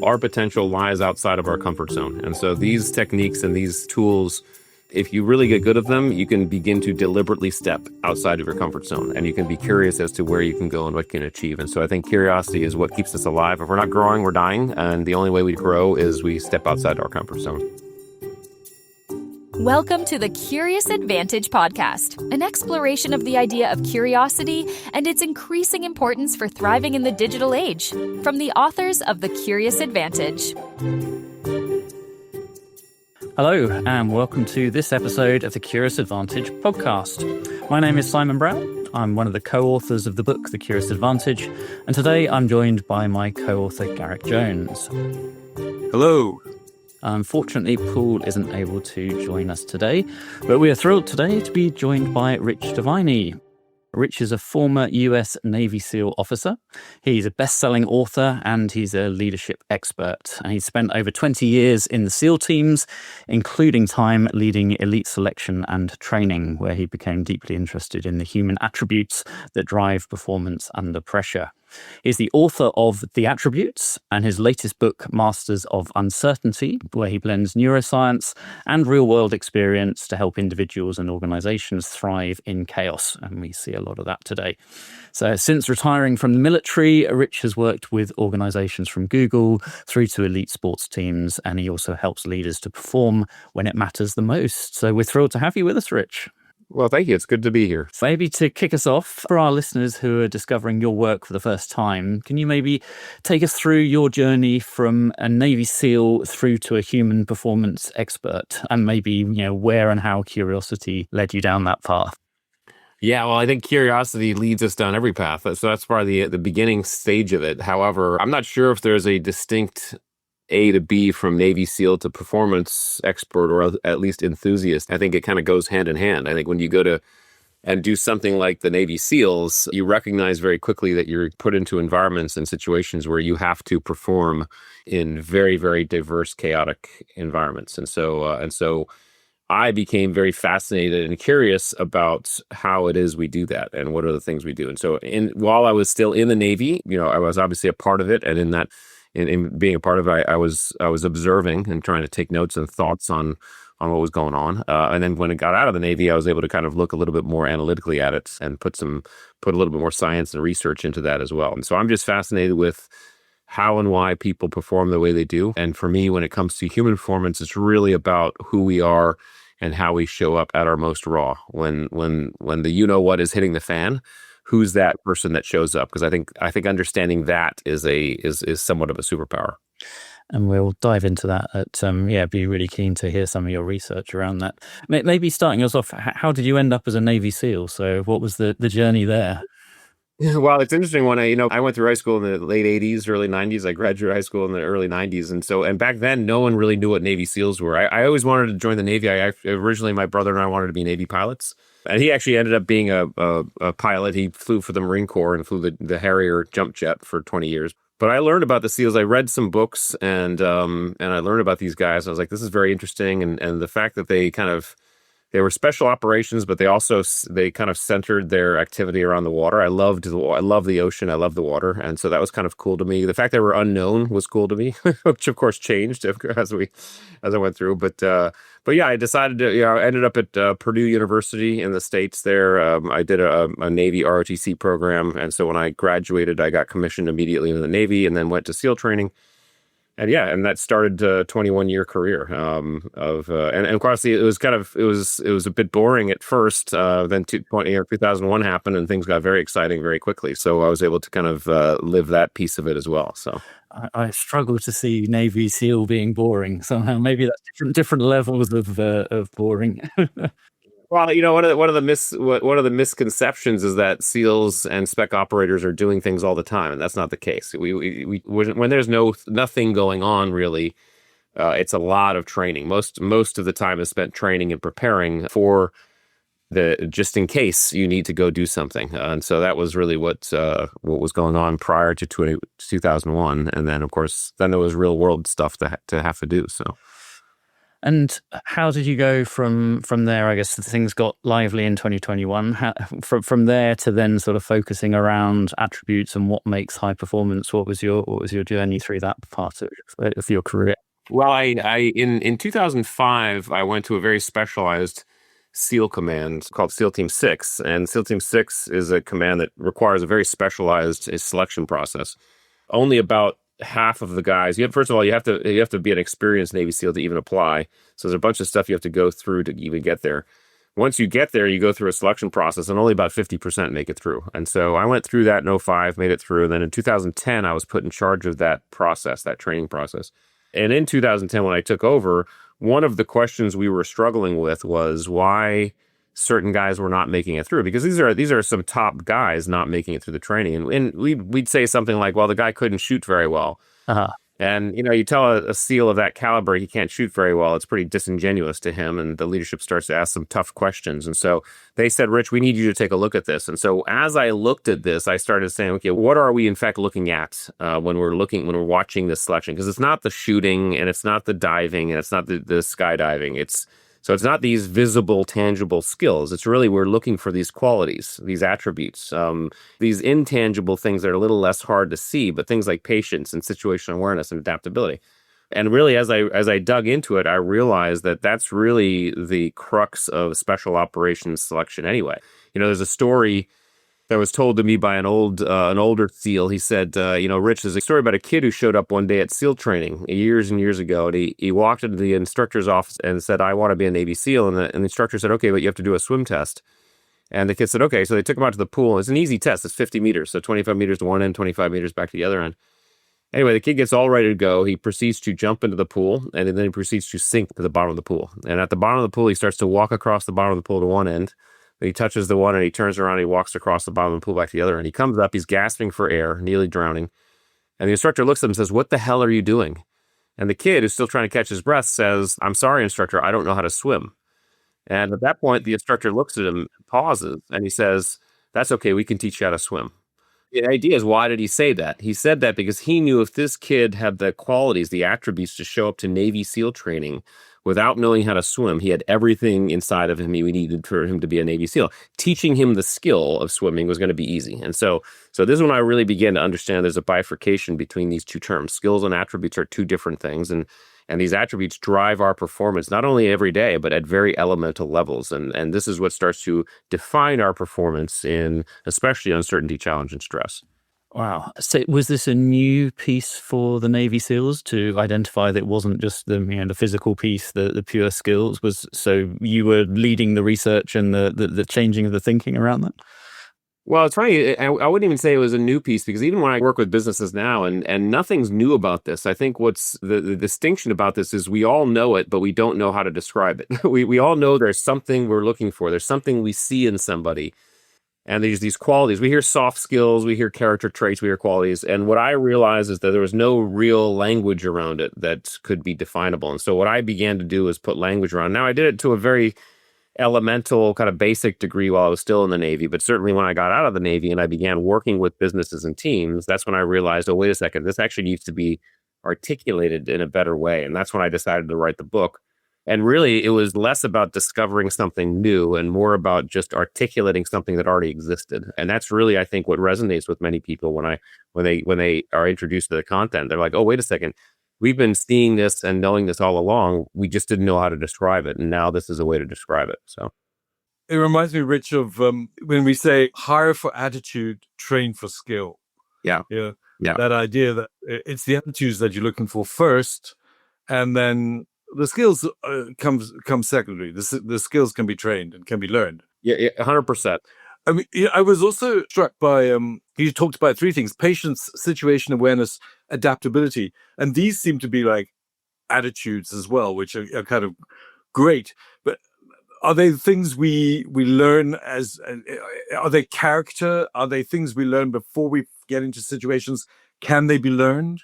our potential lies outside of our comfort zone. And so these techniques and these tools, if you really get good at them, you can begin to deliberately step outside of your comfort zone, and you can be curious as to where you can go and what you can achieve. And so I think curiosity is what keeps us alive. If we're not growing, we're dying. And the only way we grow is we step outside our comfort zone. Welcome to the Curious Advantage podcast, an exploration of the idea of curiosity and its increasing importance for thriving in the digital age, from the authors of The Curious Advantage. Hello, and welcome to this episode of the Curious Advantage podcast. My name is Simon Brown. I'm one of the co-authors of the book, The Curious Advantage, and today I'm joined by my co-author, Garrick Jones. Hello. Unfortunately, Paul isn't able to join us today, but we are thrilled today to be joined by Rich Diviney. Rich is a former US Navy SEAL officer. He's a best-selling author and he's a leadership expert. And he's spent over 20 years in the SEAL teams, including time leading elite selection and training, where he became deeply interested in the human attributes that drive performance under pressure. He's the author of The Attributes and his latest book, Masters of Uncertainty, where he blends neuroscience and real-world experience to help individuals and organizations thrive in chaos. And we see a lot of that today. So since retiring from the military, Rich has worked with organizations from Google through to elite sports teams, and he also helps leaders to perform when it matters the most. So we're thrilled to have you with us, Rich. Well, thank you. It's good to be here. Maybe to kick us off, for our listeners who are discovering your work for the first time, can you maybe take us through your journey from a Navy SEAL through to a human performance expert, and maybe, where and how curiosity led you down that path? Yeah, well, I think curiosity leads us down every path. So that's probably the beginning stage of it. However, I'm not sure if there's a distinct A to B from Navy SEAL to performance expert, or at least enthusiast. I think it kind of goes hand in hand. I think when you go to and do something like the Navy SEALs, you recognize very quickly that you're put into environments and situations where you have to perform in very, very diverse, chaotic environments. And so I became very fascinated and curious about how it is we do that and what are the things we do. And so while I was still in the Navy, I was obviously a part of it, and in being a part of it, I was observing and trying to take notes and thoughts on what was going on. And then when it got out of the Navy, I was able to kind of look a little bit more analytically at it and put a little bit more science and research into that as well. And so I'm just fascinated with how and why people perform the way they do. And for me, when it comes to human performance, it's really about who we are and how we show up at our most raw. When the what is hitting the fan, who's that person that shows up? Because I think understanding that is somewhat of a superpower. And we'll dive into that. Be really keen to hear some of your research around that. Maybe starting us off, how did you end up as a Navy SEAL? So what was the journey there? Well, it's interesting. When I went through high school in the late 80s, early 90s. I graduated high school in the early 90s. And back then, no one really knew what Navy SEALs were. I always wanted to join the Navy. Originally, my brother and I wanted to be Navy pilots. And he actually ended up being a pilot. He flew for the Marine Corps and flew the Harrier jump jet for 20 years. But I learned about the SEALs. I read some books and I learned about these guys. I was like, this is very interesting. And the fact that they were special operations, but they kind of centered their activity around the water. I love the ocean. I love the water. And so that was kind of cool to me. The fact they were unknown was cool to me, which of course changed as I went through. But yeah, I decided to, I ended up at Purdue University in the States there. I did a Navy ROTC program. And so when I graduated, I got commissioned immediately into the Navy and then went to SEAL training. And that started a 21-year career and of course it was a bit boring at first. Then 2001 happened and things got very exciting very quickly. So I was able to kind of live that piece of it as well. So I struggle to see Navy SEAL being boring somehow. Maybe that's different levels of boring. Well, one of the misconceptions is that SEALs and spec operators are doing things all the time, and that's not the case. When there's nothing going on really, it's a lot of training. Most of the time is spent training and preparing for just in case you need to go do something. And so that was really what was going on prior to 2001, and then of course there was real world stuff to have to do. So. And how did you go from there? I guess things got lively in 2021. From there to then sort of focusing around attributes and what makes high performance. What was your journey through that part of your career? Well, in 2005, I went to a very specialized SEAL command called SEAL Team 6. And SEAL Team 6 is a command that requires a very specialized selection process. Only about half of the guys, first of all, you have to be an experienced Navy SEAL to even apply. So there's a bunch of stuff you have to go through to even get there. Once you get there, you go through a selection process, and only about 50% make it through. And so I went through that in '05, made it through. And then in 2010, I was put in charge of that process, that training process. And in 2010, when I took over, one of the questions we were struggling with was why certain guys were not making it through, because these are some top guys not making it through the training. And we'd say something like, well, the guy couldn't shoot very well. Uh-huh. And, you tell a SEAL of that caliber he can't shoot very well. It's pretty disingenuous to him. And the leadership starts to ask some tough questions. And so they said, Rich, we need you to take a look at this. And so as I looked at this, I started saying, okay, what are we in fact looking at when we're watching this selection? Because it's not the shooting, and it's not the diving, and it's not the skydiving. So it's not these visible, tangible skills. It's really, we're looking for these qualities, these attributes, these intangible things that are a little less hard to see, but things like patience and situational awareness and adaptability. And really, as I dug into it, I realized that that's really the crux of special operations selection anyway. There's a story that was told to me by an older SEAL. He said, Rich, there's a story about a kid who showed up one day at SEAL training years and years ago. And he walked into the instructor's office and said, I want to be a Navy SEAL. And the instructor said, okay, but you have to do a swim test. And the kid said, okay. So they took him out to the pool. It's an easy test. It's 50 meters. So 25 meters to one end, 25 meters back to the other end. Anyway, the kid gets all ready to go. He proceeds to jump into the pool, and then he proceeds to sink to the bottom of the pool. And at the bottom of the pool, he starts to walk across the bottom of the pool to one end. He touches the one, and he turns around, and he walks across the bottom of the pool back to the other. And he comes up, he's gasping for air, nearly drowning. And the instructor looks at him and says, what the hell are you doing? And the kid, who's still trying to catch his breath, says, I'm sorry, instructor, I don't know how to swim. And at that point, the instructor looks at him, pauses, and he says, that's okay, we can teach you how to swim. The idea is, why did he say that? He said that because he knew if this kid had the qualities, the attributes to show up to Navy SEAL training without knowing how to swim, he had everything inside of him he needed for him to be a Navy SEAL. Teaching him the skill of swimming was going to be easy. And so this is when I really began to understand there's a bifurcation between these two terms. Skills and attributes are two different things. And these attributes drive our performance, not only every day, but at very elemental levels. And this is what starts to define our performance in especially uncertainty, challenge, and stress. Wow. So was this a new piece for the Navy SEALs to identify that it wasn't just the physical piece, the pure skills? So you were leading the research and the changing of the thinking around that? Well, it's funny. I wouldn't even say it was a new piece, because even when I work with businesses now, and nothing's new about this, I think what's the distinction about this is we all know it, but we don't know how to describe it. We all know there's something we're looking for. There's something we see in somebody. And there's these qualities. We hear soft skills, we hear character traits, we hear qualities. And what I realized is that there was no real language around it that could be definable. And so what I began to do is put language around. Now, I did it to a very elemental kind of basic degree while I was still in the Navy. But certainly when I got out of the Navy and I began working with businesses and teams, that's when I realized, oh, wait a second, this actually needs to be articulated in a better way. And that's when I decided to write the book. And really, it was less about discovering something new and more about just articulating something that already existed. And that's really, I think, what resonates with many people when they are introduced to the content. They're like, oh, wait a second. We've been seeing this and knowing this all along. We just didn't know how to describe it. And now this is a way to describe it. So it reminds me, Rich, of when we say hire for attitude, train for skill. Yeah. That idea that it's the attitudes that you're looking for first, and then the skills come secondary. The skills can be trained and can be learned. Yeah, 100%. I mean, I was also struck by, you talked about three things: patience, situation awareness, adaptability. And these seem to be like attitudes as well, which are kind of great. But are they things we learn as, are they character? Are they things we learn before we get into situations? Can they be learned?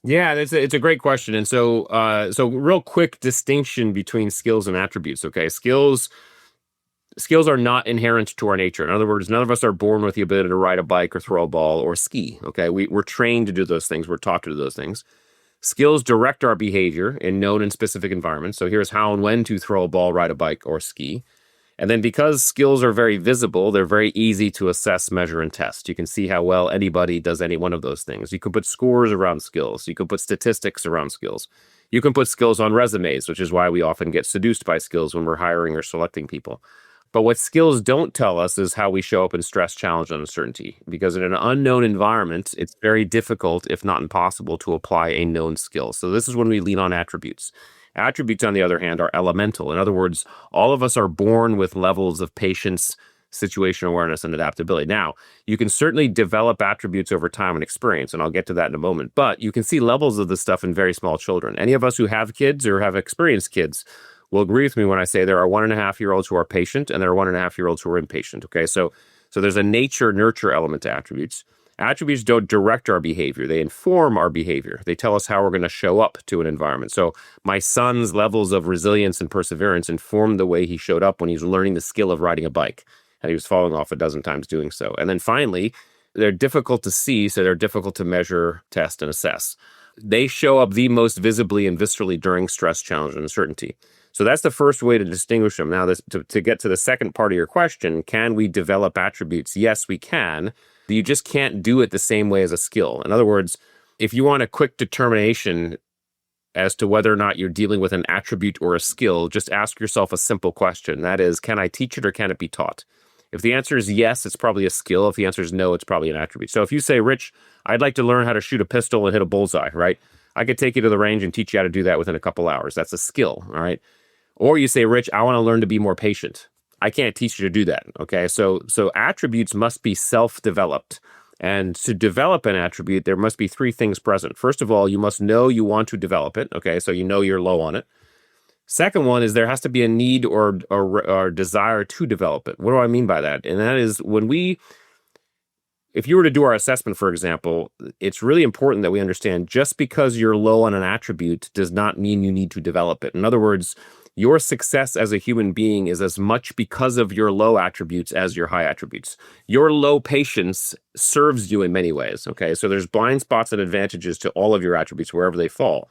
Yeah, it's a great question. And so real quick distinction between skills and attributes. Okay, skills are not inherent to our nature. In other words, none of us are born with the ability to ride a bike or throw a ball or ski. Okay, we're trained to do those things. We're taught to do those things. Skills direct our behavior in known and specific environments. So here's how and when to throw a ball, ride a bike, or ski. And then because skills are very visible, they're very easy to assess, measure, and test. You can see how well anybody does any one of those things. You can put scores around skills. You can put statistics around skills. You can put skills on resumes, which is why we often get seduced by skills when we're hiring or selecting people. But what skills don't tell us is how we show up in stress, challenge, and uncertainty. Because in an unknown environment, it's very difficult, if not impossible, to apply a known skill. So this is when we lean on attributes. Attributes, on the other hand, are elemental. In other words, all of us are born with levels of patience, situational awareness, and adaptability. Now, you can certainly develop attributes over time and experience, and I'll get to that in a moment. But you can see levels of this stuff in very small children. Any of us who have kids or have experienced kids will agree with me when I say there are 1.5-year-olds who are patient and there are 1.5-year-olds who are impatient. Okay, so there's a nature-nurture element to attributes. Attributes don't direct our behavior. They inform our behavior. They tell us how we're going to show up to an environment. So my son's levels of resilience and perseverance informed the way he showed up when he was learning the skill of riding a bike, and he was falling off a dozen times doing so. And then finally, they're difficult to see, so they're difficult to measure, test, and assess. They show up the most visibly and viscerally during stress, challenge, and uncertainty. So that's the first way to distinguish them. Now, to get to the second part of your question, can we develop attributes? Yes, we can. You just can't do it the same way as a skill. In other words, if you want a quick determination as to whether or not you're dealing with an attribute or a skill, just ask yourself a simple question. That is, can I teach it or can it be taught? If the answer is yes, it's probably a skill. If the answer is no, it's probably an attribute. So if you say, Rich, I'd like to learn how to shoot a pistol and hit a bullseye, right? I could take you to the range and teach you how to do that within a couple hours. That's a skill, all right? Or you say, Rich, I want to learn to be more patient. I can't teach you to do that, okay? So attributes must be self-developed. And to develop an attribute, there must be 3 things present. First of all, you must know you want to develop it, okay? So you know you're low on it. Second one is there has to be a need or desire to develop it. What do I mean by that? And that is if you were to do our assessment, for example, it's really important that we understand just because you're low on an attribute does not mean you need to develop it. In other words, your success as a human being is as much because of your low attributes as your high attributes. Your low patience serves you in many ways, okay? So there's blind spots and advantages to all of your attributes wherever they fall.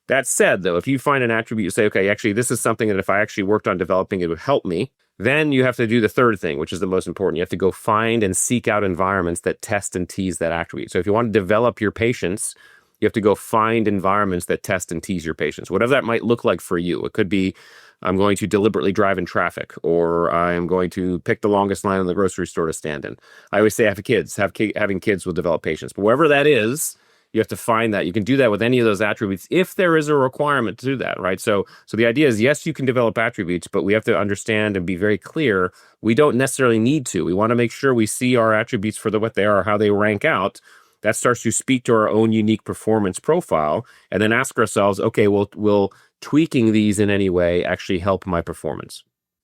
That said, though, if you find an attribute, you say, okay, actually, this is something that if I actually worked on developing, it would help me. Then you have to do the third thing, which is the most important. You have to go find and seek out environments that test and tease that attribute. So if you want to develop your patience, you have to go find environments that test and tease your patience, whatever that might look like for you. It could be, I'm going to deliberately drive in traffic, or I'm going to pick the longest line in the grocery store to stand in. I always say having kids will develop patience. But wherever that is, you have to find that. You can do that with any of those attributes if there is a requirement to do that, right? So the idea is, yes, you can develop attributes, but we have to understand and be very clear, we don't necessarily need to. We want to make sure we see our attributes for what they are, how they rank out. That starts to speak to our own unique performance profile, and then ask ourselves, okay, will tweaking these in any way actually help my performance?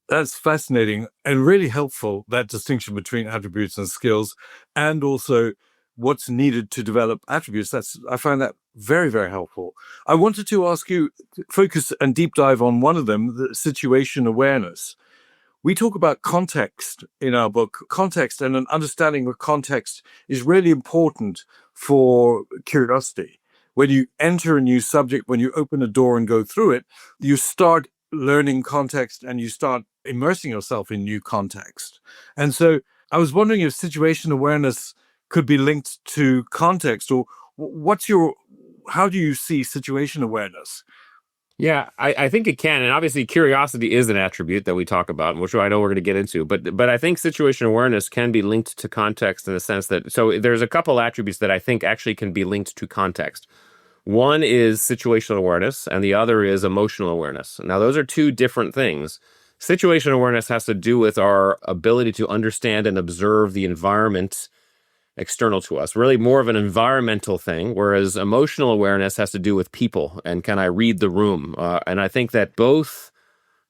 That's fascinating and really helpful, that distinction between attributes and skills, and also what's needed to develop attributes. I find that very, very helpful. I wanted to ask you, focus and deep dive on one of them, the situation awareness. We talk about context in our book. Context and an understanding of context is really important for curiosity. When you enter a new subject, when you open a door and go through it, you start learning context and you start immersing yourself in new context. And so I was wondering if situation awareness could be linked to context, or how do you see situation awareness? Yeah, I think it can. And obviously curiosity is an attribute that we talk about, which I know we're going to get into. But I think situation awareness can be linked to context in the sense that, so there's a couple attributes that I think actually can be linked to context. One is situational awareness and the other is emotional awareness. Now, those are 2 different things. Situational awareness has to do with our ability to understand and observe the environment external to us, really more of an environmental thing, whereas emotional awareness has to do with people and can I read the room? And I think that both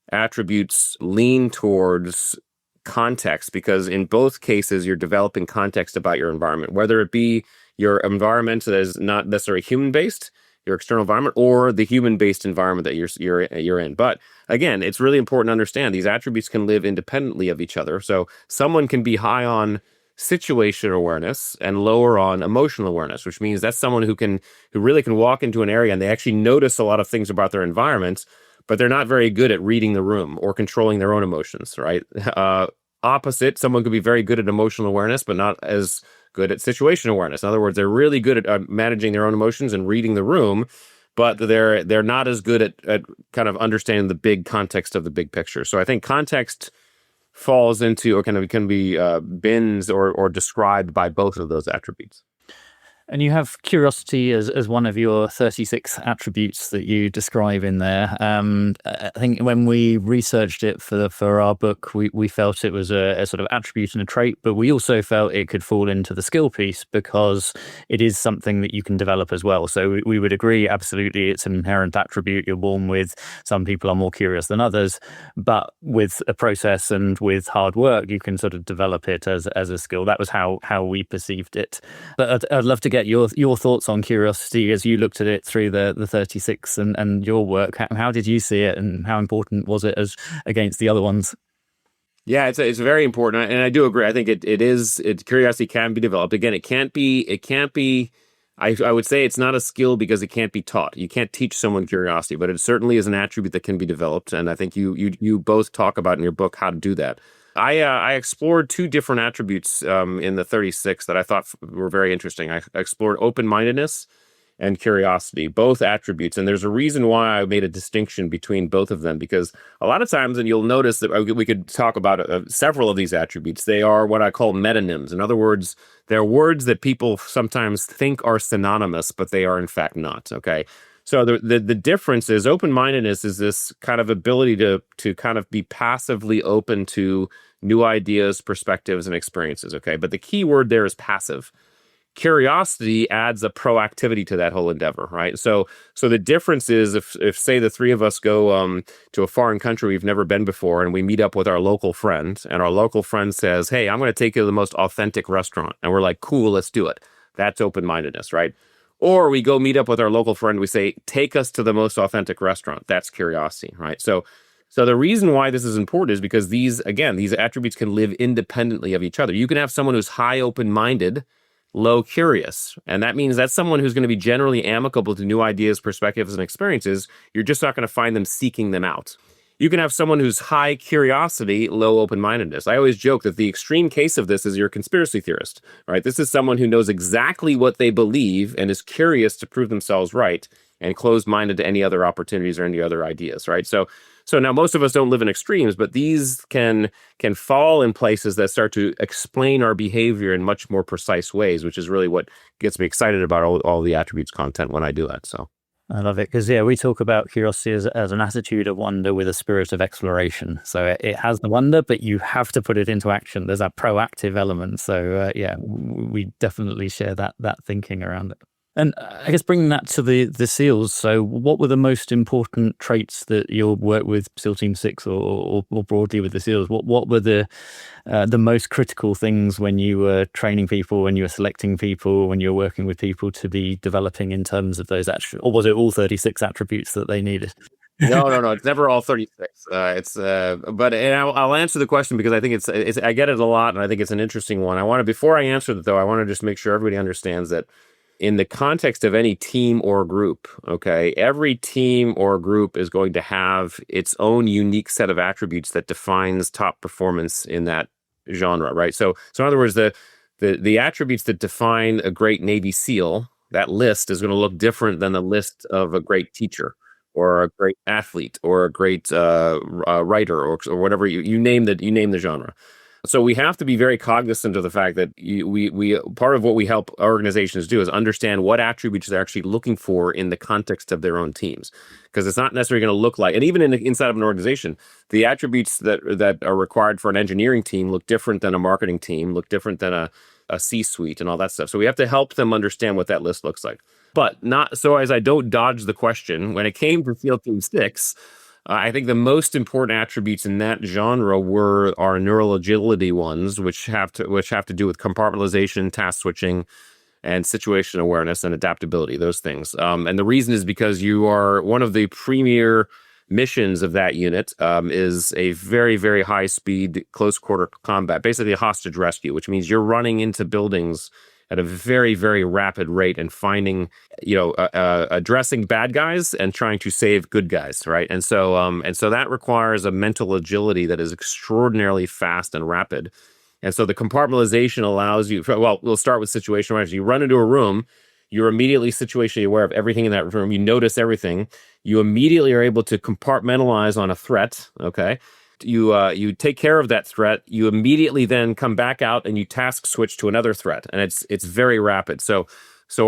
attributes lean towards context, because in both cases, you're developing context about your environment, whether it be your environment that is not necessarily human-based, your external environment, or the human-based environment that you're in. But again, it's really important to understand these attributes can live independently of each other. So someone can be high on situational awareness and lower on emotional awareness, which means that's someone who really can walk into an area and they actually notice a lot of things about their environment, but they're not very good at reading the room or controlling their own emotions, right? Opposite, someone could be very good at emotional awareness, but not as good at situational awareness. In other words, they're really good at managing their own emotions and reading the room, but they're not as good at kind of understanding the big context of the big picture. So I think context falls into or can be bins or described by both of those attributes. And you have curiosity as one of your 36 attributes that you describe in there. I think when we researched it for our book, we felt it was a sort of attribute and a trait, but we also felt it could fall into the skill piece because it is something that you can develop as well. So we would agree, absolutely, it's an inherent attribute you're born with. Some people are more curious than others, but with a process and with hard work, you can sort of develop it as a skill. That was how we perceived it. But I'd love to get your thoughts on curiosity as you looked at it through the 36 and your work. How did you see it, and how important was it as against the other ones? Yeah, it's very important, and I do agree. I think curiosity can be developed. Again, it can't be. I would say it's not a skill because it can't be taught. You can't teach someone curiosity, but it certainly is an attribute that can be developed. And I think you both talk about in your book how to do that. I explored two different attributes in the 36 that I thought were very interesting. I explored open-mindedness and curiosity, both attributes. And there's a reason why I made a distinction between both of them, because a lot of times, and you'll notice that we could talk about several of these attributes, they are what I call metonyms. In other words, they're words that people sometimes think are synonymous, but they are in fact not, okay? So the difference is open-mindedness is this kind of ability to kind of be passively open to new ideas, perspectives, and experiences, okay? But the key word there is passive. Curiosity adds a proactivity to that whole endeavor, right? So the difference is if say the three of us go to a foreign country we've never been before and we meet up with our local friend and our local friend says, hey, I'm going to take you to the most authentic restaurant. And we're like, cool, let's do it. That's open-mindedness, right? Or we go meet up with our local friend. We say, take us to the most authentic restaurant. That's curiosity, right? So the reason why this is important is because these attributes can live independently of each other. You can have someone who's high open-minded, low curious. And that means that's someone who's going to be generally amicable to new ideas, perspectives, and experiences. You're just not going to find them seeking them out. You can have someone who's high curiosity, low open-mindedness. I always joke that the extreme case of this is your conspiracy theorist, right? This is someone who knows exactly what they believe and is curious to prove themselves right and closed-minded to any other opportunities or any other ideas, right? So now most of us don't live in extremes, but these can fall in places that start to explain our behavior in much more precise ways, which is really what gets me excited about all the attributes content when I do that, so. I love it because, we talk about curiosity as an attitude of wonder with a spirit of exploration. So it has the wonder, but you have to put it into action. There's that proactive element. So, we definitely share that thinking around it. And I guess bringing that to the SEALs, so what were the most important traits that you'll work with SEAL Team 6 or broadly with the SEALs? What were the most critical things when you were training people, when you were selecting people, when you were working with people to be developing in terms of those attributes? Or was it all 36 attributes that they needed? No. It's never all 36. But I'll answer the question because I think it's I get it a lot, and I think it's an interesting one. Before I answer that though, I want to just make sure everybody understands that in the context of any team or group, okay, every team or group is going to have its own unique set of attributes that defines top performance in that genre, right? So in other words, the attributes that define a great Navy SEAL, that list is going to look different than the list of a great teacher or a great athlete or a great writer or whatever you name the genre. So we have to be very cognizant of the fact that we part of what we help organizations do is understand what attributes they're actually looking for in the context of their own teams, because it's not necessarily going to look like, and even inside of an organization, the attributes that are required for an engineering team look different than a marketing team, look different than a C-suite and all that stuff. So we have to help them understand what that list looks like. But not so as I don't dodge the question, when it came to SEAL Team 6, I think the most important attributes in that genre were our neural agility ones, which have to do with compartmentalization, task switching, and situation awareness and adaptability. Those things, and the reason is because you are one of the premier missions of that unit is a very, very high speed, close quarter combat, basically a hostage rescue, which means you're running into buildings at a very, very rapid rate and finding, addressing bad guys and trying to save good guys, right? And so that requires a mental agility that is extraordinarily fast and rapid. And so the compartmentalization allows you, well, we'll start with situational awareness. You run into a room, you're immediately situationally aware of everything in that room. You notice everything. You immediately are able to compartmentalize on a threat, okay? You take care of that threat. You immediately then come back out and you task switch to another threat, and it's very rapid. So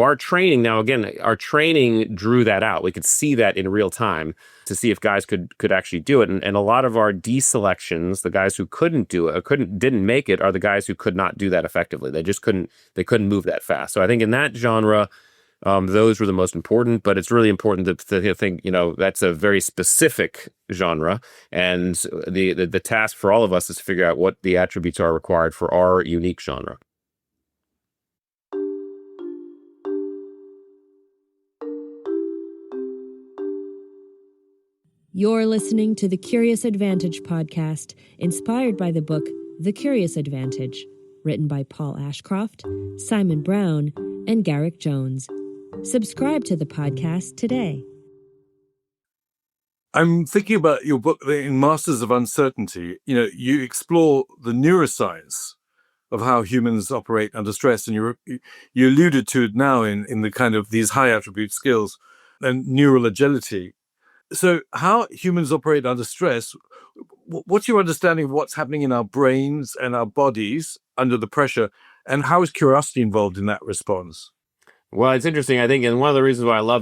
our training now, again, our training drew that out. We could see that in real time to see if guys could actually do it. And a lot of our deselections, the guys who couldn't do it, or didn't make it, are the guys who could not do that effectively. They just couldn't move that fast. So I think in that genre, those were the most important, but it's really important to think, that's a very specific genre. And the task for all of us is to figure out what the attributes are required for our unique genre. You're listening to the Curious Advantage podcast, inspired by the book The Curious Advantage, written by Paul Ashcroft, Simon Brown, and Garrick Jones. Subscribe to the podcast today. I'm thinking about your book in Masters of Uncertainty. You explore the neuroscience of how humans operate under stress, and you alluded to it now in the kind of these high attribute skills and neural agility. So how humans operate under stress, what's your understanding of what's happening in our brains and our bodies under the pressure, and how is curiosity involved in that response? Well, it's interesting, I think, and one of the reasons why I love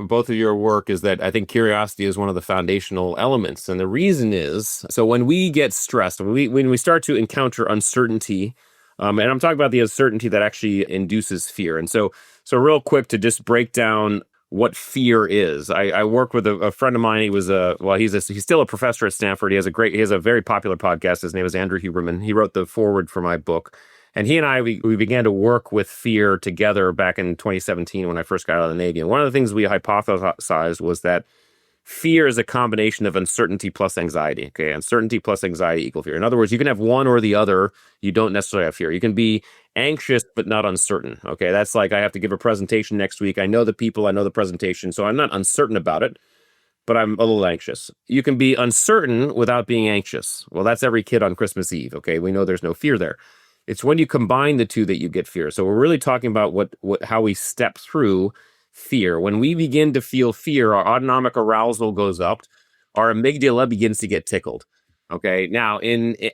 both of your work is that I think curiosity is one of the foundational elements. And the reason is, so when we get stressed, when we start to encounter uncertainty, and I'm talking about the uncertainty that actually induces fear. And so real quick, to just break down what fear is. I work with a friend of mine. He was he's still a professor at Stanford. He has a very popular podcast. His name is Andrew Huberman. He wrote the foreword for my book. And he and I, we began to work with fear together back in 2017 when I first got out of the Navy. And one of the things we hypothesized was that fear is a combination of uncertainty plus anxiety. Okay, uncertainty plus anxiety equal fear. In other words, you can have one or the other. You don't necessarily have fear. You can be anxious but not uncertain. Okay, that's like I have to give a presentation next week. I know the people, I know the presentation, so I'm not uncertain about it, but I'm a little anxious. You can be uncertain without being anxious. Well, that's every kid on Christmas Eve. Okay, we know there's no fear there. It's when you combine the two that you get fear. So we're really talking about how we step through fear. When we begin to feel fear, our autonomic arousal goes up, our amygdala begins to get tickled. Okay. Now,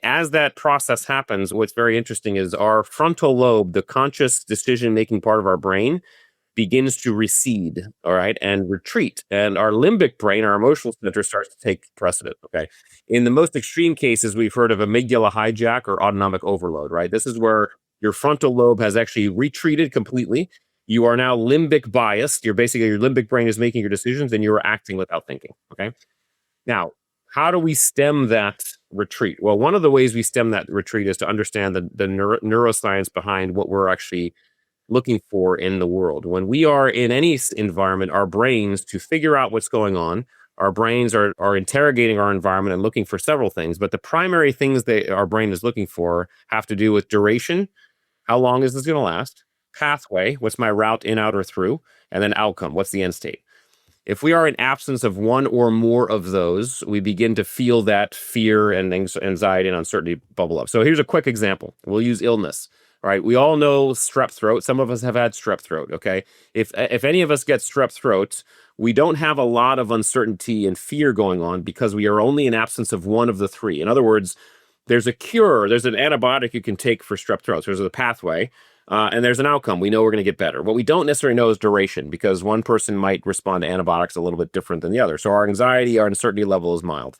as that process happens, what's very interesting is our frontal lobe, the conscious decision-making part of our brain, begins to recede, all right, and retreat. And our limbic brain, our emotional center, starts to take precedent, okay? In the most extreme cases, we've heard of amygdala hijack or autonomic overload, right? This is where your frontal lobe has actually retreated completely. You are now limbic biased. Your limbic brain is making your decisions and you're acting without thinking, okay? Now, how do we stem that retreat? Well, one of the ways we stem that retreat is to understand the neuroscience behind what we're actually looking for in the world. When we are in any environment, our brains, to figure out what's going on, our brains are interrogating our environment and looking for several things. But the primary things that our brain is looking for have to do with duration. How long is this going to last? Pathway. What's my route in, out, or through? And then outcome. What's the end state? If we are in absence of one or more of those, we begin to feel that fear and anxiety and uncertainty bubble up. So here's a quick example. We'll use illness. All right, we all know strep throat. Some of us have had strep throat, okay? If any of us get strep throat, we don't have a lot of uncertainty and fear going on because we are only in absence of one of the three. In other words, there's a cure, there's an antibiotic you can take for strep throat. So there's a pathway, and there's an outcome. We know we're going to get better. What we don't necessarily know is duration, because one person might respond to antibiotics a little bit different than the other. So our anxiety, our uncertainty level is mild.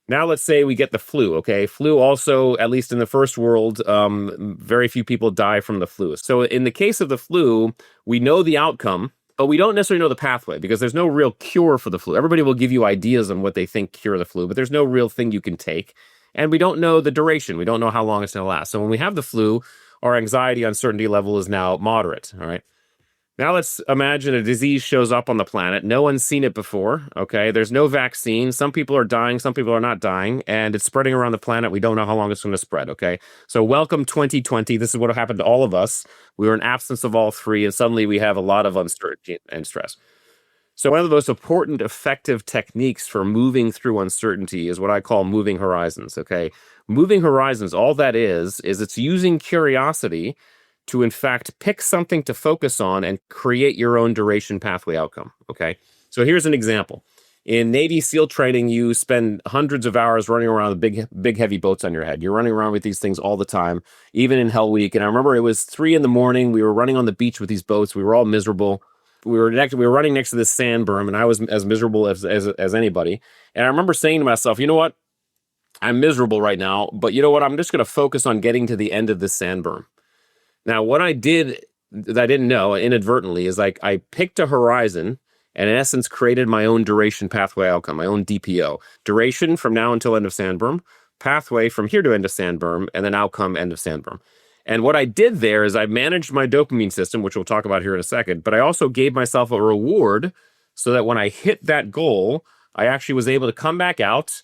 Now let's say we get the flu, okay? Flu also, at least in the first world, very few people die from the flu. So in the case of the flu, we know the outcome, but we don't necessarily know the pathway because there's no real cure for the flu. Everybody will give you ideas on what they think cure the flu, but there's no real thing you can take. And we don't know the duration. We don't know how long it's going to last. So when we have the flu, our anxiety, uncertainty level is now moderate, all right? Now let's imagine a disease shows up on the planet. No one's seen it before, okay? There's no vaccine. Some people are dying, some people are not dying, and it's spreading around the planet. We don't know how long it's going to spread, okay? So welcome 2020. This is what happened to all of us. We were in absence of all three, and suddenly we have a lot of uncertainty and stress. So one of the most important, effective techniques for moving through uncertainty is what I call moving horizons, okay? Moving horizons, all that is it's using curiosity to, in fact, pick something to focus on and create your own duration pathway outcome, okay? So here's an example. In Navy SEAL training, you spend hundreds of hours running around with big, heavy boats on your head. You're running around with these things all the time, even in Hell Week. And I remember it was 3 a.m. We were running on the beach with these boats. We were all miserable. We were running next to this sand berm, and I was as miserable as anybody. And I remember saying to myself, you know what? I'm miserable right now, but you know what? I'm just going to focus on getting to the end of this sand berm. Now, what I did that I didn't know inadvertently is like I picked a horizon and in essence created my own duration pathway outcome, my own DPO. Duration from now until end of sand berm, pathway from here to end of sand berm, and then outcome end of sand berm. And what I did there is I managed my dopamine system, which we'll talk about here in a second, but I also gave myself a reward so that when I hit that goal, I actually was able to come back out,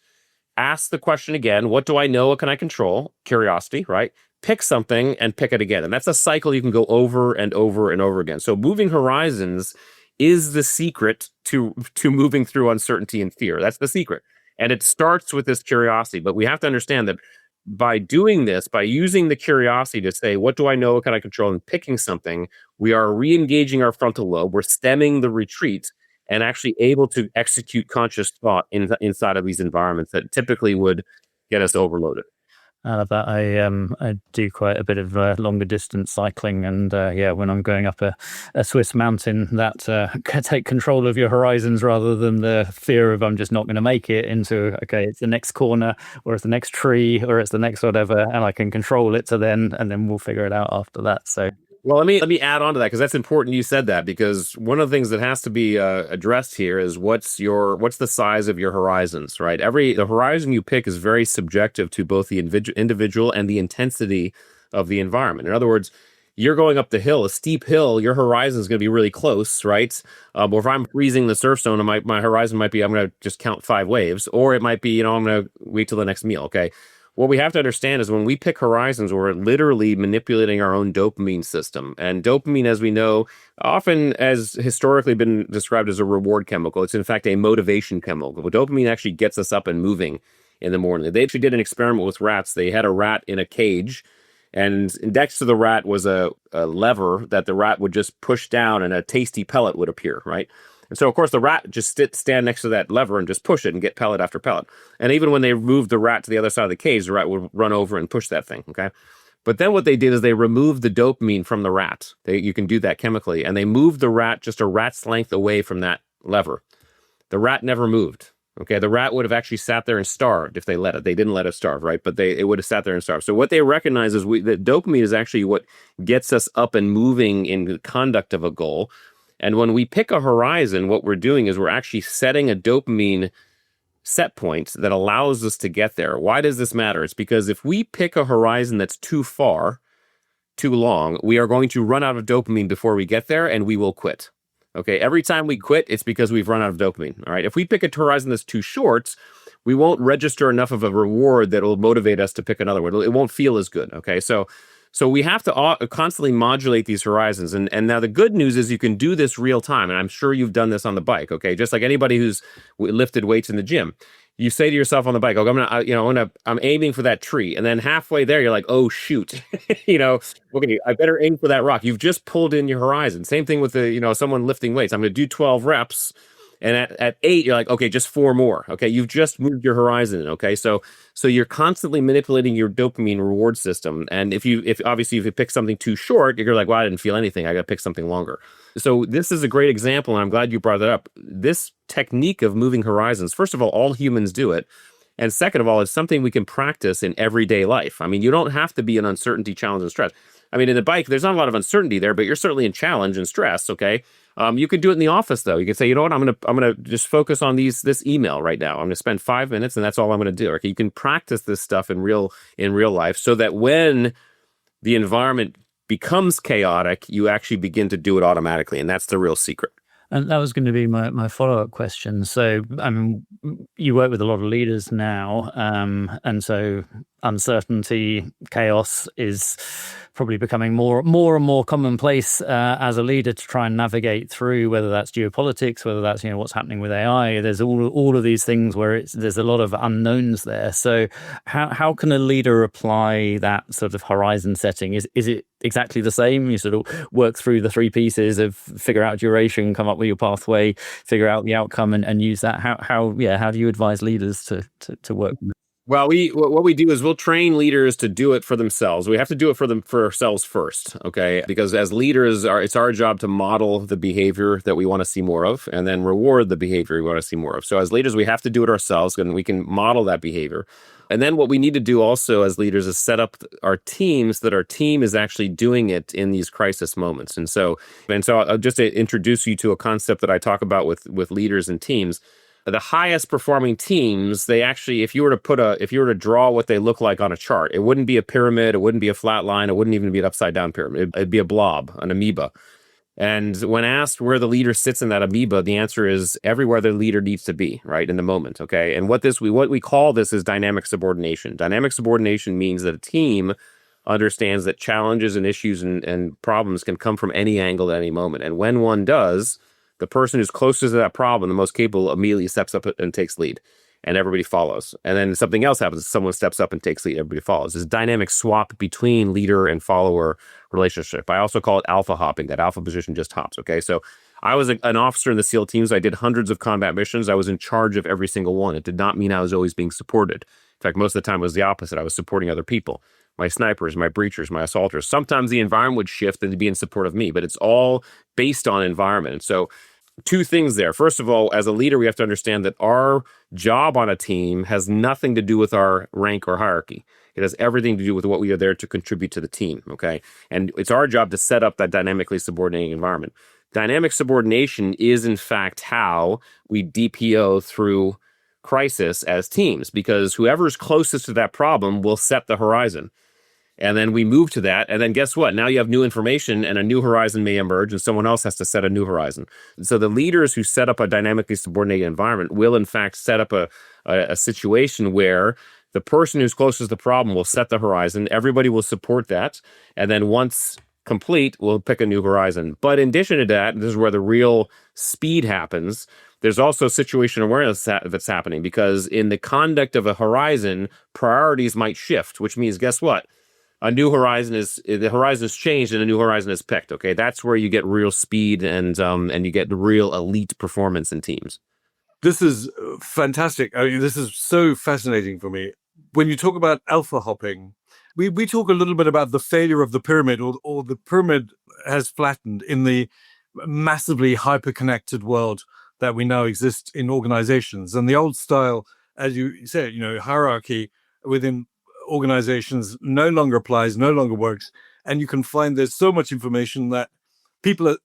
ask the question again, what do I know? What can I control? Curiosity, right? Pick something and pick it again. And that's a cycle you can go over and over and over again. So moving horizons is the secret to moving through uncertainty and fear. That's the secret. And it starts with this curiosity. But we have to understand that by doing this, by using the curiosity to say, what do I know? What can I control? And picking something, we are re-engaging our frontal lobe. We're stemming the retreat and actually able to execute conscious thought inside of these environments that typically would get us overloaded. I love that. I do quite a bit of longer distance cycling, and when I'm going up a Swiss mountain, that can take control of your horizons rather than the fear of I'm just not going to make it into it's the next corner or it's the next tree or it's the next whatever, and I can control it and then we'll figure it out after that. So. Well, let me add on to that because that's important. You said that because one of the things that has to be addressed here is what's the size of your horizons, right? The horizon you pick is very subjective to both the individual and the intensity of the environment. In other words, you're going up the hill, a steep hill, your horizon is going to be really close, right? Or if I'm freezing the surf zone, my horizon might be I'm going to just count 5 waves, or it might be I'm going to wait till the next meal. Okay. What we have to understand is when we pick horizons, we're literally manipulating our own dopamine system. And dopamine, as we know, often has historically been described as a reward chemical. It's in fact a motivation chemical. But dopamine actually gets us up and moving in the morning. They actually did an experiment with rats. They had a rat in a cage, and next to the rat was a lever that the rat would just push down and a tasty pellet would appear, right? And so, of course, the rat just stand next to that lever and just push it and get pellet after pellet. And even when they moved the rat to the other side of the cage, the rat would run over and push that thing, okay? But then what they did is they removed the dopamine from the rat. You can do that chemically. And they moved the rat just a rat's length away from that lever. The rat never moved, okay? The rat would have actually sat there and starved if they let it. They didn't let it starve, right? But it would have sat there and starved. So what they recognize is that dopamine is actually what gets us up and moving in the conduct of a goal. And when we pick a horizon, what we're doing is we're actually setting a dopamine set point that allows us to get there. Why does this matter? It's because if we pick a horizon that's too far, too long, we are going to run out of dopamine before we get there and we will quit. Okay, every time we quit, it's because we've run out of dopamine. All right, if we pick a horizon that's too short, we won't register enough of a reward that will motivate us to pick another one. It won't feel as good. Okay, so we have to constantly modulate these horizons. And now the good news is you can do this real time. And I'm sure you've done this on the bike, okay? Just like anybody who's lifted weights in the gym. You say to yourself on the bike, I'm aiming for that tree. And then halfway there, you're like, oh, shoot. I better aim for that rock. You've just pulled in your horizon. Same thing with someone lifting weights. I'm going to do 12 reps. And at 8, you're like, okay, just 4 more. Okay, you've just moved your horizon. Okay, so you're constantly manipulating your dopamine reward system. And if you pick something too short, you're like, well, I didn't feel anything. I got to pick something longer. So this is a great example, and I'm glad you brought that up. This technique of moving horizons, first of all humans do it. And second of all, it's something we can practice in everyday life. I mean, you don't have to be in uncertainty, challenge, and stress. I mean, in the bike, there's not a lot of uncertainty there, but you're certainly in challenge and stress, okay? You could do it in the office, though. You could say, you know what, I'm gonna just focus on this email right now. I'm gonna spend 5 minutes, and that's all I'm gonna do. Okay, you can practice this stuff in real life, so that when the environment becomes chaotic, you actually begin to do it automatically. And that's the real secret. And that was going to be my follow-up question. So, I mean, you work with a lot of leaders now, and so uncertainty, chaos is probably becoming more and more commonplace as a leader to try and navigate through, whether that's geopolitics, whether that's what's happening with AI. There's all of these things where there's a lot of unknowns there. So, how can a leader apply that sort of horizon setting? Is it exactly the same? You sort of work through the three pieces of figure out duration, come up with your pathway, figure out the outcome, and use that. How do you advise leaders to work? Well, what we do is we'll train leaders to do it for themselves. We have to do it for ourselves first, okay? Because as leaders, it's our job to model the behavior that we want to see more of, and then reward the behavior we want to see more of. So as leaders, we have to do it ourselves, and we can model that behavior. And then what we need to do also as leaders is set up our teams that our team is actually doing it in these crisis moments. And so I'll just introduce you to a concept that I talk about with leaders and teams. The highest performing teams, they actually, if you were to draw what they look like on a chart, it wouldn't be a pyramid, it wouldn't be a flat line, it wouldn't even be an upside down pyramid. It'd be a blob, an amoeba. And when asked where the leader sits in that amoeba, the answer is everywhere the leader needs to be, right, in the moment, okay? And what we call this is dynamic subordination. Dynamic subordination means that a team understands that challenges and issues and problems can come from any angle at any moment. And when one does, the person who's closest to that problem, the most capable, immediately steps up and takes lead, and everybody follows. And then something else happens. Someone steps up and takes lead, everybody follows. This dynamic swap between leader and follower relationship. I also call it alpha hopping. That alpha position just hops, okay? So I was an officer in the SEAL teams. I did hundreds of combat missions. I was in charge of every single one. It did not mean I was always being supported. In fact, most of the time it was the opposite. I was supporting other people. My snipers, my breachers, my assaulters. Sometimes the environment would shift and be in support of me, but it's all based on environment. And so two things there. First of all, as a leader, we have to understand that our job on a team has nothing to do with our rank or hierarchy. It has everything to do with what we are there to contribute to the team, okay? And it's our job to set up that dynamically subordinating environment. Dynamic subordination is, in fact, how we DPO through crisis as teams, because whoever's closest to that problem will set the horizon. And then we move to that. And then guess what? Now you have new information and a new horizon may emerge and someone else has to set a new horizon. So the leaders who set up a dynamically subordinated environment will, in fact, set up a situation where the person who's closest to the problem will set the horizon. Everybody will support that. And then once complete, we'll pick a new horizon. But in addition to that, this is where the real speed happens. There's also situational awareness that's happening, because in the conduct of a horizon, priorities might shift, which means, guess what? The horizon is changed and a new horizon is picked. Okay, that's where you get real speed and you get the real elite performance in teams. This is fantastic. I mean, this is so fascinating for me. When you talk about alpha hopping, we talk a little bit about the failure of the pyramid, or the pyramid has flattened in the massively hyper-connected world that we now exist in organizations. And the old style, as you said, hierarchy within organizations no longer applies, no longer works. And you can find there's so much information that people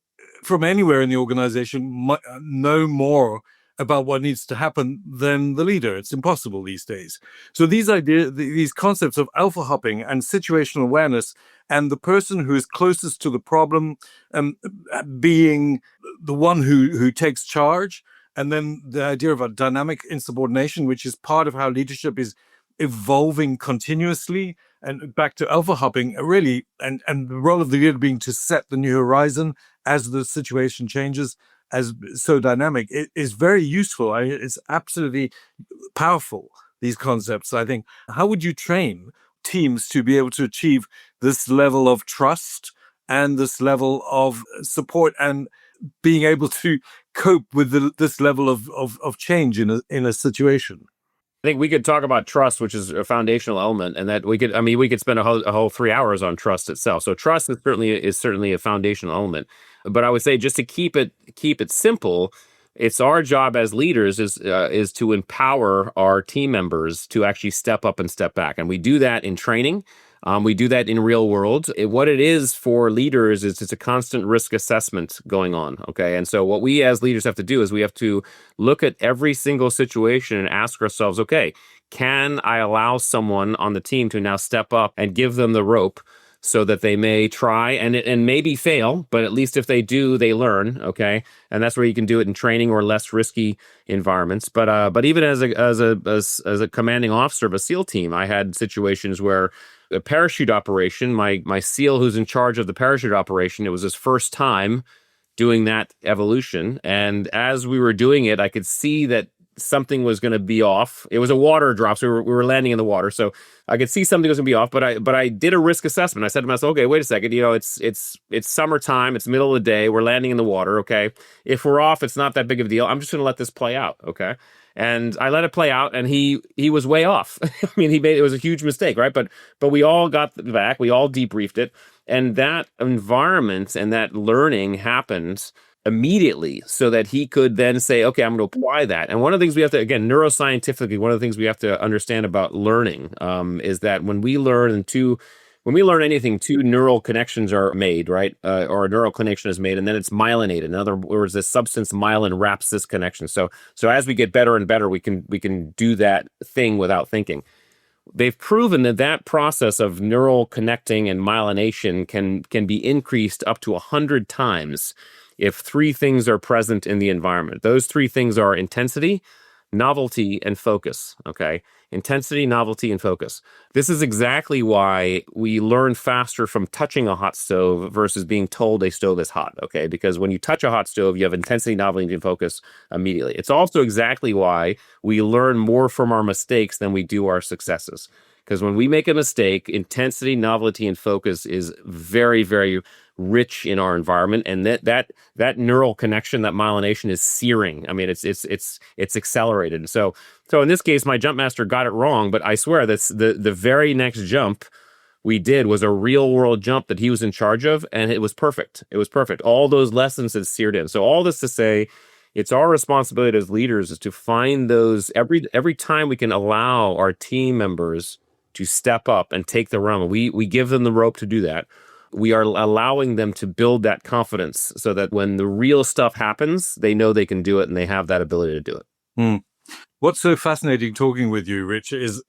from anywhere in the organization might know more about what needs to happen than the leader. It's impossible these days. So these concepts of alpha hopping and situational awareness, and the person who is closest to the problem being the one who takes charge, and then the idea of a dynamic insubordination, which is part of how leadership is evolving continuously, and back to alpha hopping, really, and the role of the leader being to set the new horizon as the situation changes, as so dynamic. It is very useful. It's absolutely powerful, these concepts, I think. How would you train teams to be able to achieve this level of trust and this level of support, and being able to cope with this level of change in a situation? I think we could talk about trust, which is a foundational element, and that we could spend a whole 3 hours on trust itself. So trust is certainly a foundational element. But I would say, just to keep it simple, it's our job as leaders is to empower our team members to actually step up and step back, and we do that in training. We do that in real world. What it is for leaders is it's a constant risk assessment going on, okay? And so what we as leaders have to do is we have to look at every single situation and ask ourselves, okay, can I allow someone on the team to now step up and give them the rope so that they may try and maybe fail, but at least if they do, they learn. Okay, and that's where you can do it in training or less risky environments. But even as a commanding officer of a SEAL team, I had situations where a parachute operation, my SEAL who's in charge of the parachute operation, it was his first time doing that evolution. And as we were doing it, I could see that something was going to be off. It was a water drop, so we were landing in the water. So I could see something was going to be off, but I did a risk assessment. I said to myself, okay, wait a second. It's summertime. It's middle of the day. We're landing in the water. Okay. If we're off, it's not that big of a deal. I'm just going to let this play out. Okay. And I let it play out, and he was way off. I mean, it was a huge mistake, right? But we all got back. We all debriefed it. And that environment and that learning happened immediately so that he could then say, okay, I'm going to apply that. And one of the things we have to, again, neuroscientifically, one of the things we have to understand about learning is that when we learn anything, two neural connections are made, right? Or a neural connection is made, and then it's myelinated. In other words, this substance myelin wraps this connection. So as we get better and better, we can do that thing without thinking. They've proven that process of neural connecting and myelination can be increased up to 100 times if three things are present in the environment. Those three things are intensity, novelty, and focus. Okay. Intensity, novelty, and focus. This is exactly why we learn faster from touching a hot stove versus being told a stove is hot. Okay. Because when you touch a hot stove, you have intensity, novelty, and focus immediately. It's also exactly why we learn more from our mistakes than we do our successes. Because when we make a mistake, intensity, novelty, and focus is very, very rich in our environment, and that neural connection, that myelination, is searing. I mean, it's accelerated. And so in this case, my jump master got it wrong, but I swear that's the very next jump we did was a real world jump that he was in charge of, and it was perfect. It was perfect. All those lessons had seared in. So all this to say, it's our responsibility as leaders is to find those every time we can allow our team members to step up and take the realm. We give them the rope to do that. We are allowing them to build that confidence so that when the real stuff happens, they know they can do it and they have that ability to do it. What's so fascinating talking with you, Rich, is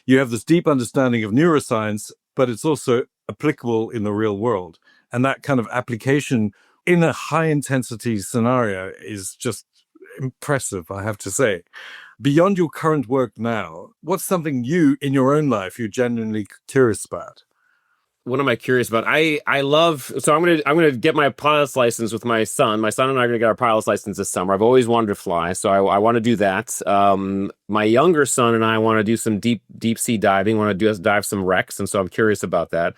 you have this deep understanding of neuroscience, but it's also applicable in the real world. And that kind of application in a high intensity scenario is just impressive, I have to say. Beyond your current work now, what's something you, in your own life, you're genuinely curious about? What am I curious about? I'm gonna get my pilot's license with my son. My son and I are gonna get our pilot's license this summer. I've always wanted to fly, so I want to do that. My younger son and I want to do some deep sea diving. Want to dive some wrecks, and so I'm curious about that.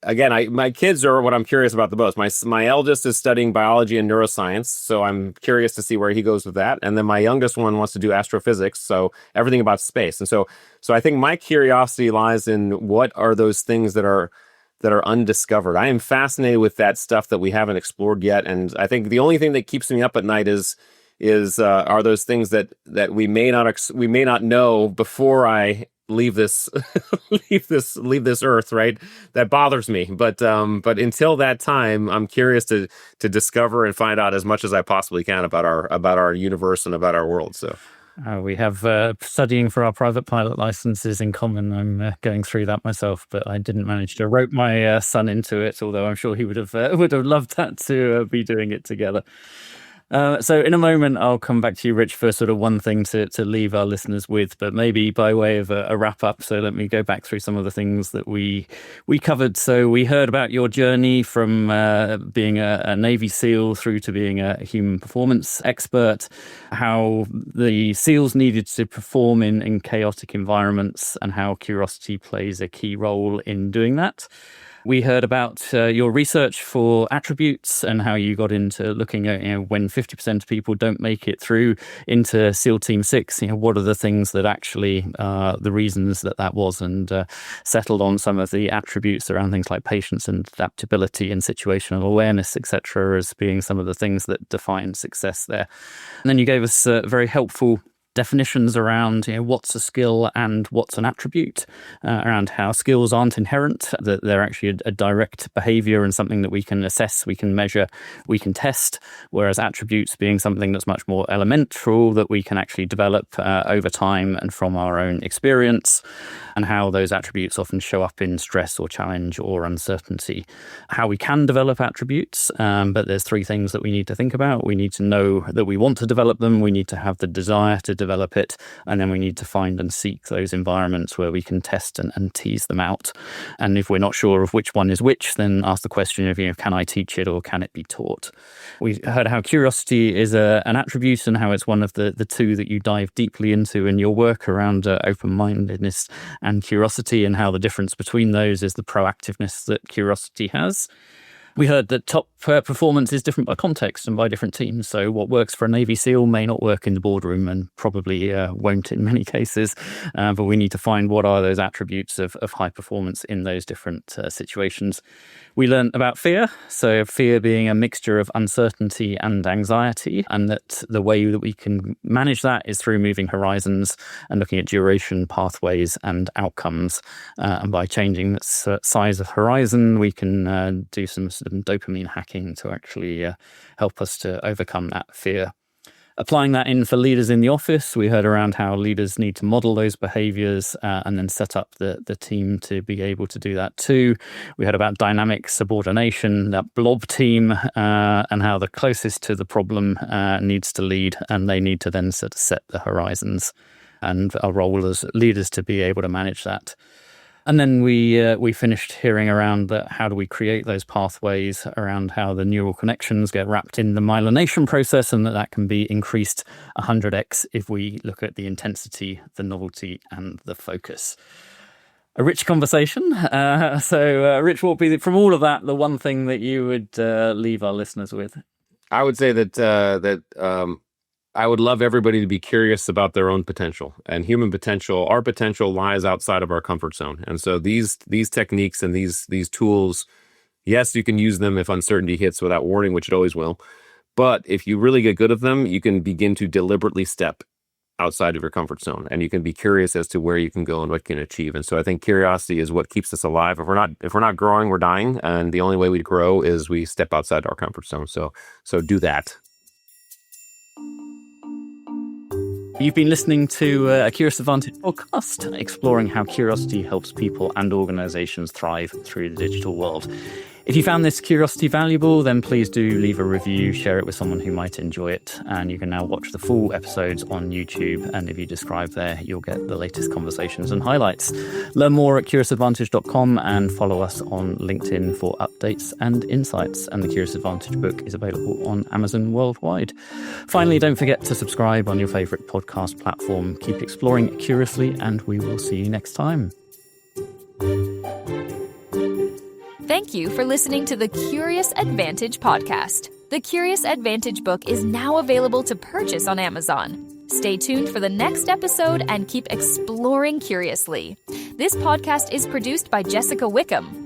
Again, my kids are what I'm curious about the most. My eldest is studying biology and neuroscience, so I'm curious to see where he goes with that. And then my youngest one wants to do astrophysics, so everything about space. And so I think my curiosity lies in what are those things that are undiscovered. I am fascinated with that stuff that we haven't explored yet, and I think the only thing that keeps me up at night are those things that we may not know before I leave this leave this earth, right? That bothers me. But until that time, I'm curious to discover and find out as much as I possibly can about our universe and about our world. So. We have studying for our private pilot licenses in common. I'm going through that myself, but I didn't manage to rope my son into it, although I'm sure he would have loved that to be doing it together. So in a moment, I'll come back to you, Rich, for sort of one thing to leave our listeners with, but maybe by way of a wrap up. So let me go back through some of the things that we covered. So we heard about your journey from being a Navy SEAL through to being a human performance expert, how the SEALs needed to perform in chaotic environments and how curiosity plays a key role in doing that. We heard about your research for attributes and how you got into looking at, when 50% of people don't make it through into SEAL Team 6, what are the things that actually the reasons that was, and settled on some of the attributes around things like patience and adaptability and situational awareness, etc., as being some of the things that define success there. And then you gave us very helpful definitions around what's a skill and what's an attribute, around how skills aren't inherent, that they're actually a direct behavior and something that we can assess, we can measure, we can test, whereas attributes being something that's much more elemental that we can actually develop over time and from our own experience, and how those attributes often show up in stress or challenge or uncertainty. How we can develop attributes, but there's three things that we need to think about. We need to know that we want to develop them, we need to have the desire to develop it, and then we need to find and seek those environments where we can test and tease them out. And if we're not sure of which one is which, then ask the question of, can I teach it or can it be taught? We heard how curiosity is an attribute and how it's one of the two that you dive deeply into in your work around open-mindedness and curiosity, and how the difference between those is the proactiveness that curiosity has. We heard that top performance is different by context and by different teams. So what works for a Navy SEAL may not work in the boardroom and probably won't in many cases. But we need to find what are those attributes of high performance in those different situations. We learned about fear. So fear being a mixture of uncertainty and anxiety, and that the way that we can manage that is through moving horizons and looking at duration, pathways and outcomes. And by changing the size of horizon, we can do some dopamine hacking to actually help us to overcome that fear. Applying that in for leaders in the office, we heard around how leaders need to model those behaviors and then set up the team to be able to do that too. We heard about dynamic subordination, that blob team, and how the closest to the problem needs to lead, and they need to then sort of set the horizons, and our role as leaders to be able to manage that. And then we finished hearing around how do we create those pathways, around how the neural connections get wrapped in the myelination process, and that can be increased 100x if we look at the intensity, the novelty, and the focus. A rich conversation. Rich, what would be, from all of that, the one thing that you would leave our listeners with? I would say that I would love everybody to be curious about their own potential and human potential. Our potential lies outside of our comfort zone. And so these techniques and these tools, yes, you can use them if uncertainty hits without warning, which it always will. But if you really get good at them, you can begin to deliberately step outside of your comfort zone, and you can be curious as to where you can go and what you can achieve. And so I think curiosity is what keeps us alive. If we're not growing, we're dying. And the only way we grow is we step outside our comfort zone. So do that. You've been listening to a Curious Advantage podcast, exploring how curiosity helps people and organizations thrive through the digital world. If you found this curiosity valuable, then please do leave a review, share it with someone who might enjoy it. And you can now watch the full episodes on YouTube. And if you describe there, you'll get the latest conversations and highlights. Learn more at curiousadvantage.com and follow us on LinkedIn for updates and insights. And the Curious Advantage book is available on Amazon worldwide. Finally, don't forget to subscribe on your favorite podcast platform. Keep exploring curiously, and we will see you next time. Thank you for listening to the Curious Advantage podcast. The Curious Advantage book is now available to purchase on Amazon. Stay tuned for the next episode and keep exploring curiously. This podcast is produced by Jessica Wickham,